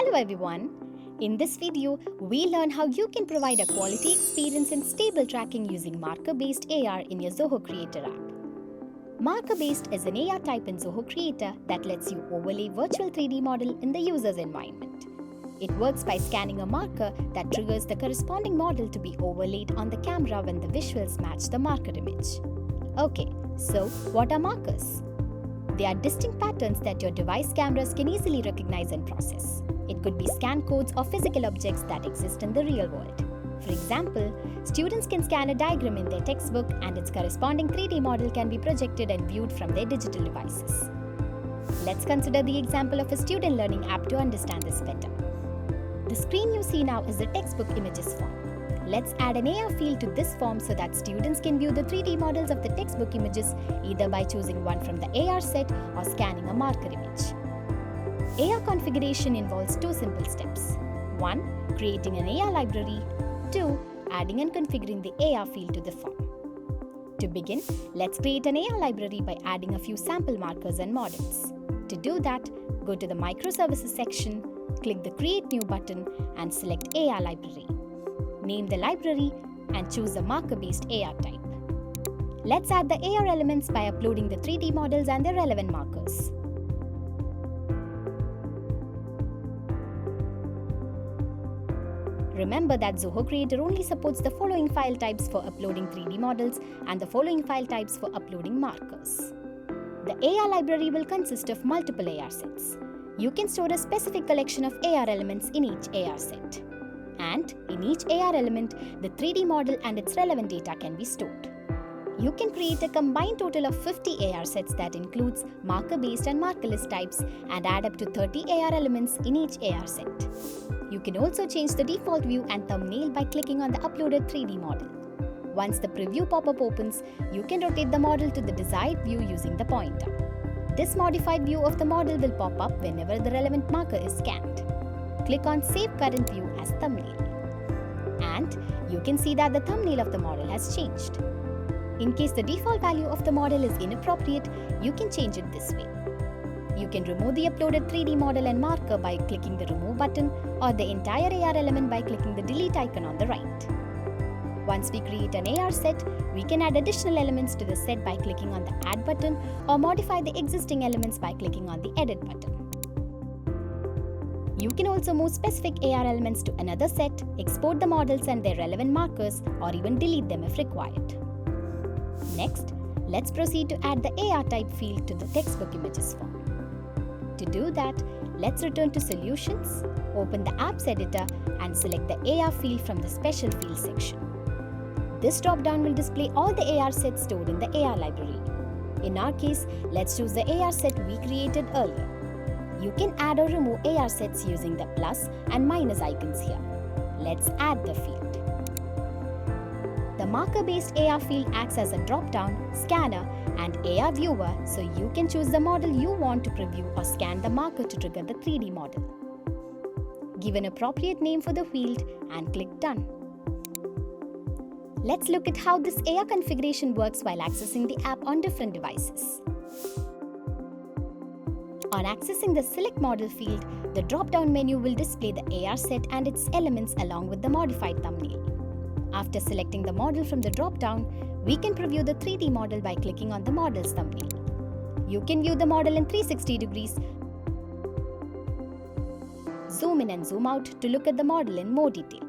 Hello everyone! In this video, we learn how you can provide a quality experience and stable tracking using marker-based AR in your Zoho Creator app. Marker-based is an AR type in Zoho Creator that lets you overlay virtual 3D model in the user's environment. It works by scanning a marker that triggers the corresponding model to be overlaid on the camera when the visuals match the marker image. Okay, so what are markers? They are distinct patterns that your device cameras can easily recognize and process. It could be scan codes or physical objects that exist in the real world. For example, students can scan a diagram in their textbook and its corresponding 3D model can be projected and viewed from their digital devices. Let's consider the example of a student learning app to understand this better. The screen you see now is the textbook images form. Let's add an AR field to this form so that students can view the 3D models of the textbook images either by choosing one from the AR set or scanning a marker image. AR configuration involves two simple steps. 1. Creating an AR library. 2. Adding and configuring the AR field to the form. To begin, let's create an AR library by adding a few sample markers and models. To do that, go to the Microservices section, click the Create New button and select AR Library. Name the library and choose the marker-based AR type. Let's add the AR elements by uploading the 3D models and their relevant markers. Remember that Zoho Creator only supports the following file types for uploading 3D models and the following file types for uploading markers. The AR library will consist of multiple AR sets. You can store a specific collection of AR elements in each AR set. And in each AR element, the 3D model and its relevant data can be stored. You can create a combined total of 50 AR sets that includes marker-based and markerless types and add up to 30 AR elements in each AR set. You can also change the default view and thumbnail by clicking on the uploaded 3D model. Once the preview pop-up opens, you can rotate the model to the desired view using the pointer. This modified view of the model will pop up whenever the relevant marker is scanned. Click on Save Current View as Thumbnail. And you can see that the thumbnail of the model has changed. In case the default value of the model is inappropriate, you can change it this way. You can remove the uploaded 3D model and marker by clicking the Remove button or the entire AR element by clicking the Delete icon on the right. Once we create an AR set, we can add additional elements to the set by clicking on the Add button or modify the existing elements by clicking on the Edit button. You can also move specific AR elements to another set, export the models and their relevant markers, or even delete them if required. Next, let's proceed to add the AR type field to the textbook images form. To do that, let's return to Solutions, open the Apps Editor and select the AR field from the Special Fields section. This drop-down will display all the AR sets stored in the AR library. In our case, let's choose the AR set we created earlier. You can add or remove AR sets using the plus and minus icons here. Let's add the field. The marker-based AR field acts as a drop-down, scanner, and AR viewer, so you can choose the model you want to preview or scan the marker to trigger the 3D model. Give an appropriate name for the field and click Done. Let's look at how this AR configuration works while accessing the app on different devices. On accessing the Select Model field, the drop-down menu will display the AR set and its elements along with the modified thumbnail. After selecting the model from the drop-down, we can preview the 3D model by clicking on the model's thumbnail. You can view the model in 360 degrees, zoom in and zoom out to look at the model in more detail.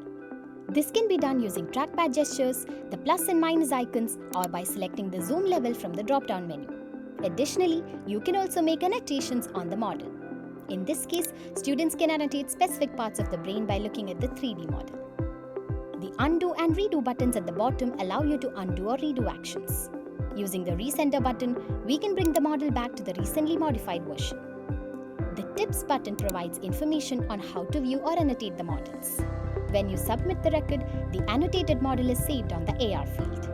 This can be done using trackpad gestures, the plus and minus icons, or by selecting the zoom level from the drop-down menu. Additionally, you can also make annotations on the model. In this case, students can annotate specific parts of the brain by looking at the 3D model. The Undo and Redo buttons at the bottom allow you to undo or redo actions. Using the Recenter button, we can bring the model back to the recently modified version. The Tips button provides information on how to view or annotate the models. When you submit the record, the annotated model is saved on the AR field.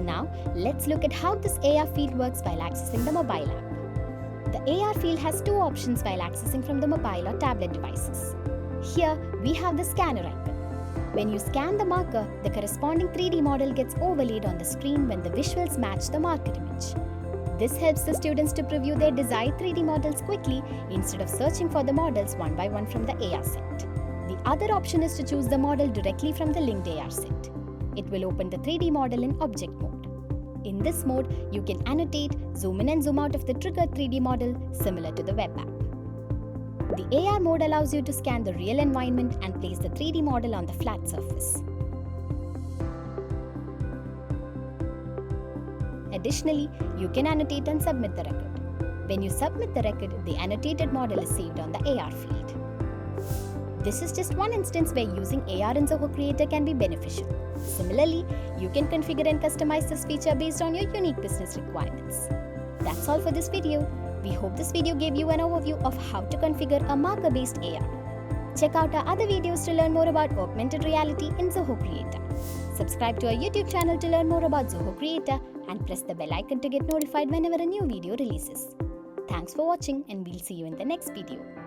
Now, let's look at how this AR field works while accessing the mobile app. The AR field has two options while accessing from the mobile or tablet devices. Here, we have the scanner icon. When you scan the marker, the corresponding 3D model gets overlaid on the screen when the visuals match the marker image. This helps the students to preview their desired 3D models quickly instead of searching for the models one by one from the AR set. The other option is to choose the model directly from the linked AR set. It will open the 3D model in object mode. In this mode, you can annotate, zoom in and zoom out of the triggered 3D model similar to the web app. The AR mode allows you to scan the real environment and place the 3D model on the flat surface. Additionally, you can annotate and submit the record. When you submit the record, the annotated model is saved on the AR field. This is just one instance where using AR in Zoho Creator can be beneficial. Similarly, you can configure and customize this feature based on your unique business requirements. That's all for this video. We hope this video gave you an overview of how to configure a marker-based AR. Check out our other videos to learn more about augmented reality in Zoho Creator. Subscribe to our YouTube channel to learn more about Zoho Creator and press the bell icon to get notified whenever a new video releases. Thanks for watching, and we'll see you in the next video.